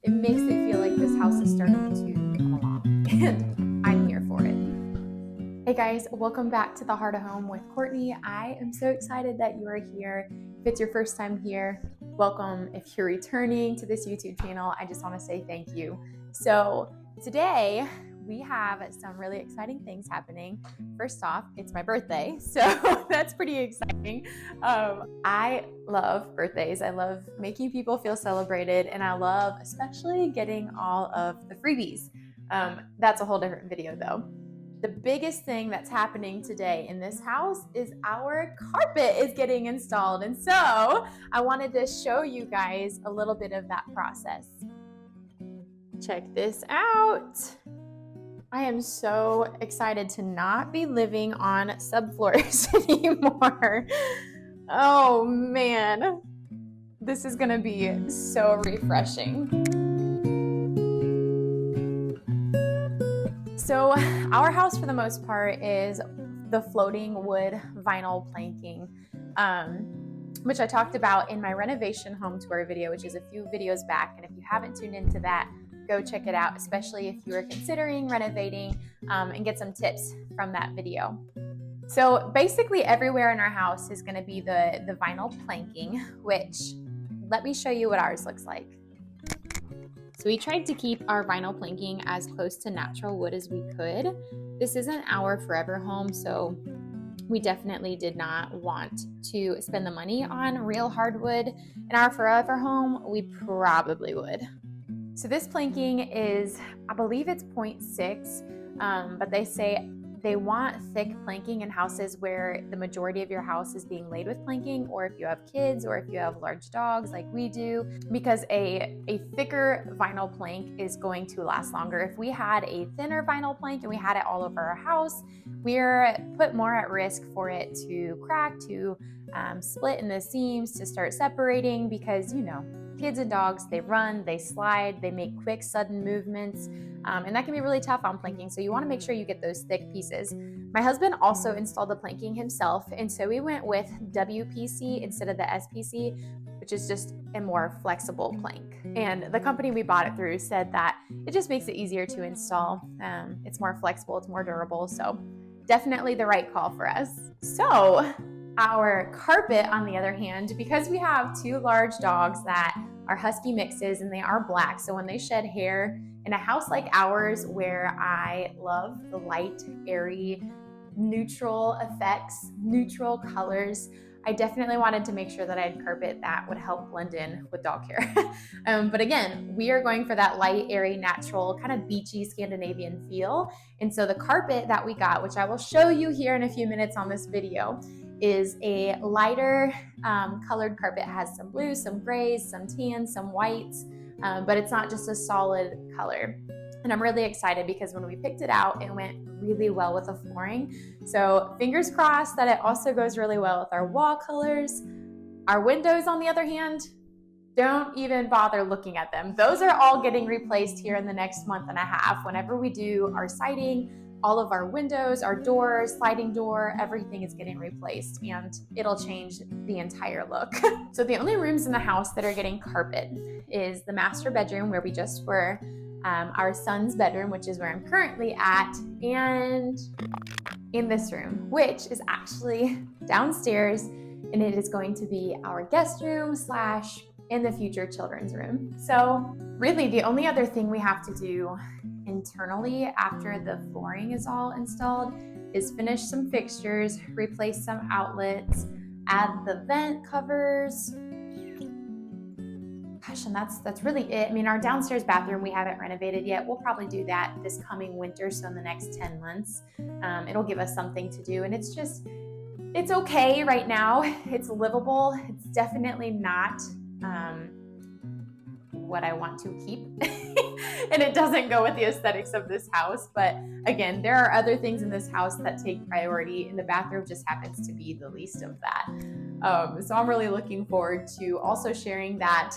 it makes it feel like this house is starting to come along, and I'm here for it. Hey guys, welcome back to the Heart of Home with Courtney. I am so excited that you are here. If it's your first time here, welcome. If you're returning to this YouTube channel, I just want to say thank you. So today we have some really exciting things happening. First off, it's my birthday, so that's pretty exciting. I love birthdays. I love making people feel celebrated, and I love especially getting all of the freebies. That's a whole different video though. The biggest thing that's happening today in this house is our carpet is getting installed. And so I wanted to show you guys a little bit of that process. Check this out. I am so excited to not be living on subfloors anymore. Oh man, this is gonna be so refreshing. So our house for the most part is the floating wood vinyl planking, which I talked about in my renovation home tour video, which is a few videos back. And if you haven't tuned into that, go check it out, especially if you are considering renovating, and get some tips from that video. So basically everywhere in our house is gonna be the vinyl planking, which let me show you what ours looks like. So we tried to keep our vinyl planking as close to natural wood as we could. This isn't our forever home, so we definitely did not want to spend the money on real hardwood. In our forever home, we probably would. So this planking is, I believe it's 0.6, but they say they want thick planking in houses where the majority of your house is being laid with planking, or if you have kids or if you have large dogs like we do, because a thicker vinyl plank is going to last longer. If we had a thinner vinyl plank and we had it all over our house, we're put more at risk for it to crack, to split in the seams, to start separating, because you know, kids and dogs, they run, they slide, they make quick, sudden movements, and that can be really tough on planking. So you want to make sure you get those thick pieces. My husband also installed the planking himself, and so we went with WPC instead of the SPC, which is just a more flexible plank. And the company we bought it through said that it just makes it easier to install. It's more flexible, it's more durable, so definitely the right call for us. So our carpet, on the other hand, because we have two large dogs that are husky mixes and they are black, so when they shed hair, in a house like ours where I love the light, airy, neutral effects, neutral colors, I definitely wanted to make sure that I had carpet that would help blend in with dog hair. But again, we are going for that light, airy, natural, kind of beachy Scandinavian feel. And so the carpet that we got, which I will show you here in a few minutes on this video, is a lighter colored carpet. It has some blues, some grays, some tans, some whites, but it's not just a solid color. And I'm really excited because when we picked it out, it went really well with the flooring. So fingers crossed that it also goes really well with our wall colors. Our windows, on the other hand, don't even bother looking at them. Those are all getting replaced here in the next month and a half. Whenever we do our siding, all of our windows, our doors, sliding door, everything is getting replaced, and it'll change the entire look. So the only rooms in the house that are getting carpet is the master bedroom where we just were, our son's bedroom, which is where I'm currently at, and in this room, which is actually downstairs, and it is going to be our guest room / in the future children's room. So really the only other thing we have to do internally after the flooring is all installed is finish some fixtures, replace some outlets, add the vent covers. Gosh, and that's really it. I mean, our downstairs bathroom, we haven't renovated yet. We'll probably do that this coming winter, so in the next 10 months. It'll give us something to do, and it's okay right now. It's livable. It's definitely not what I want to keep. And it doesn't go with the aesthetics of this house. But again, there are other things in this house that take priority, and the bathroom just happens to be the least of that. So I'm really looking forward to also sharing that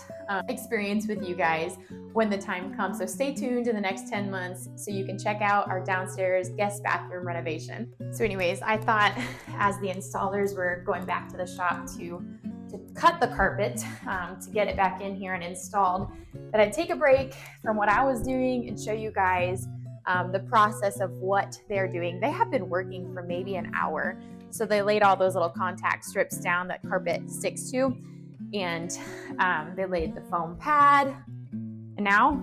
experience with you guys when the time comes. So stay tuned in the next 10 months so you can check out our downstairs guest bathroom renovation. So anyways, I thought as the installers were going back to the shop to to cut the carpet to get it back in here and installed, that I'd take a break from what I was doing and show you guys the process of what they're doing. They have been working for maybe an hour. So they laid all those little contact strips down that carpet sticks to, and they laid the foam pad. And now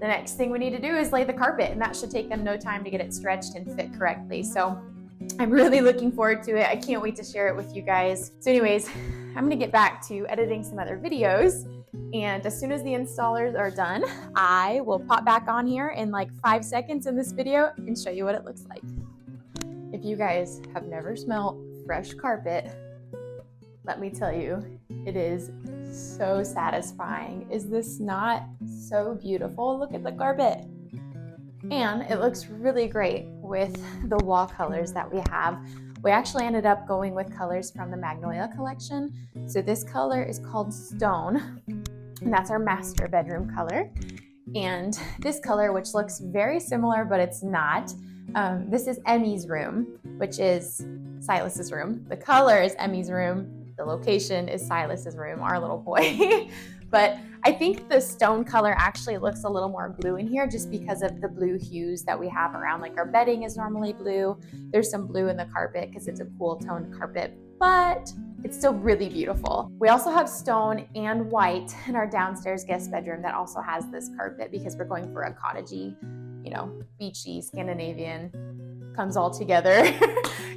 the next thing we need to do is lay the carpet, and that should take them no time to get it stretched and fit correctly. So I'm really looking forward to it. I can't wait to share it with you guys. So anyways, I'm gonna get back to editing some other videos, and as soon as the installers are done, I will pop back on here in like 5 seconds in this video and show you what it looks like. If you guys have never smelled fresh carpet, let me tell you, it is so satisfying. Is this not so beautiful? Look at the carpet. And it looks really great with the wall colors that we have. We actually ended up going with colors from the Magnolia collection. So this color is called Stone, and that's our master bedroom color. And this color, which looks very similar, but it's not, this is Emmy's room, which is Silas's room. The color is Emmy's room. The location is Silas's room, our little boy. But I think the stone color actually looks a little more blue in here just because of the blue hues that we have around. Like our bedding is normally blue. There's some blue in the carpet because it's a cool toned carpet, but it's still really beautiful. We also have stone and white in our downstairs guest bedroom that also has this carpet because we're going for a cottagey, beachy, Scandinavian, comes all together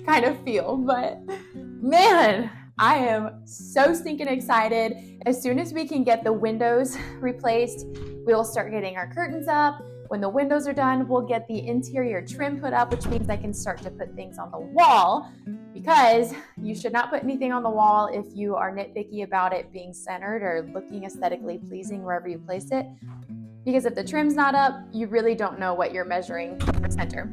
kind of feel. But man, I am so stinking excited. As soon as we can get the windows replaced, we will start getting our curtains up. When the windows are done, we'll get the interior trim put up, which means I can start to put things on the wall, because you should not put anything on the wall if you are nitpicky about it being centered or looking aesthetically pleasing wherever you place it. Because if the trim's not up, you really don't know what you're measuring for center.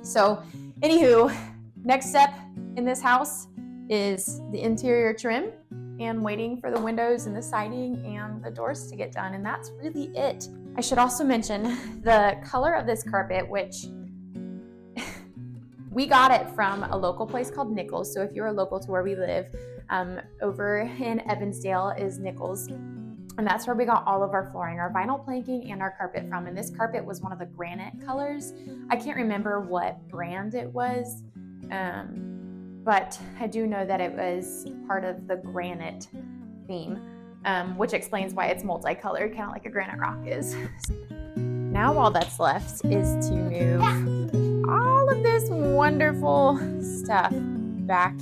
So anywho, next step in this house is the interior trim and waiting for the windows and the siding and the doors to get done, and that's really it. I should also mention the color of this carpet, which we got it from a local place called Nichols. So if you're local to where we live, over in Evansdale is Nichols, and that's where we got all of our flooring, our vinyl planking, and our carpet from. And this carpet was one of the granite colors. I can't remember what brand it was, but I do know that it was part of the granite theme, which explains why it's multicolored, kind of like a granite rock is. Now all that's left is to move all of this wonderful stuff back.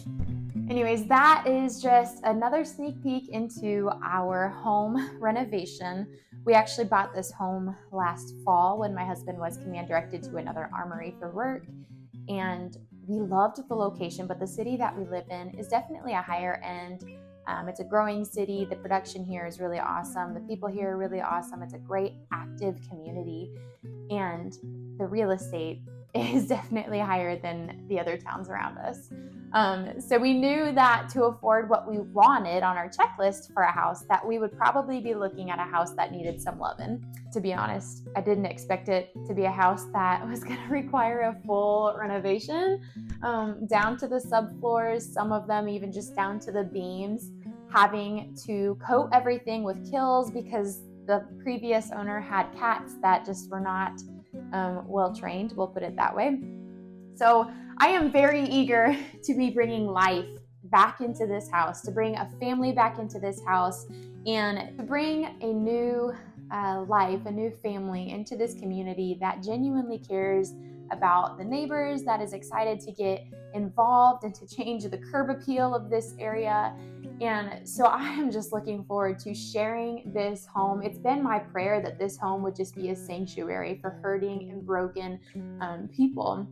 Anyways, that is just another sneak peek into our home renovation. We actually bought this home last fall when my husband was command directed to another armory for work, and we loved the location, but the city that we live in is definitely a higher end. It's a growing city. The production here is really awesome. The people here are really awesome. It's a great active community, and the real estate is definitely higher than the other towns around us. So we knew that to afford what we wanted on our checklist for a house, that we would probably be looking at a house that needed some loving. To be honest, I didn't expect it to be a house that was going to require a full renovation, down to the subfloors, some of them even just down to the beams, having to coat everything with Kills because the previous owner had cats that just were not well trained, we'll put it that way. So I am very eager to be bringing life back into this house, to bring a family back into this house, and to bring a new life, a new family into this community that genuinely cares about the neighbors, that is excited to get involved and to change the curb appeal of this area. And so I am just looking forward to sharing this home. It's been my prayer that this home would just be a sanctuary for hurting and broken people,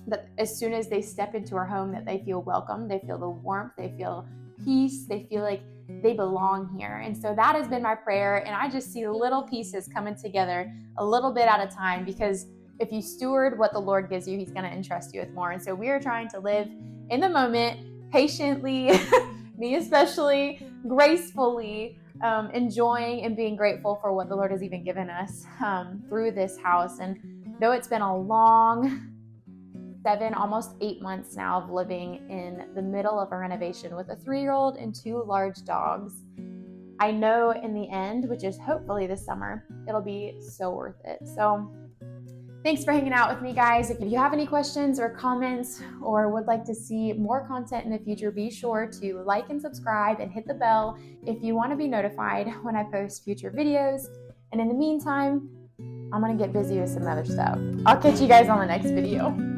that as soon as they step into our home, that they feel welcome, they feel the warmth, they feel peace, they feel like they belong here. And so that has been my prayer, and I just see little pieces coming together a little bit at a time, because if you steward what the Lord gives you, He's going to entrust you with more. And so we are trying to live in the moment, patiently, me especially, gracefully, enjoying and being grateful for what the Lord has even given us through this house. And though it's been a long 7, almost 8 months now of living in the middle of a renovation with a 3-year-old and 2 large dogs. I know in the end, which is hopefully this summer, it'll be so worth it. So thanks for hanging out with me, guys. If you have any questions or comments or would like to see more content in the future, be sure to like and subscribe and hit the bell if you want to be notified when I post future videos. And in the meantime, I'm going to get busy with some other stuff. I'll catch you guys on the next video.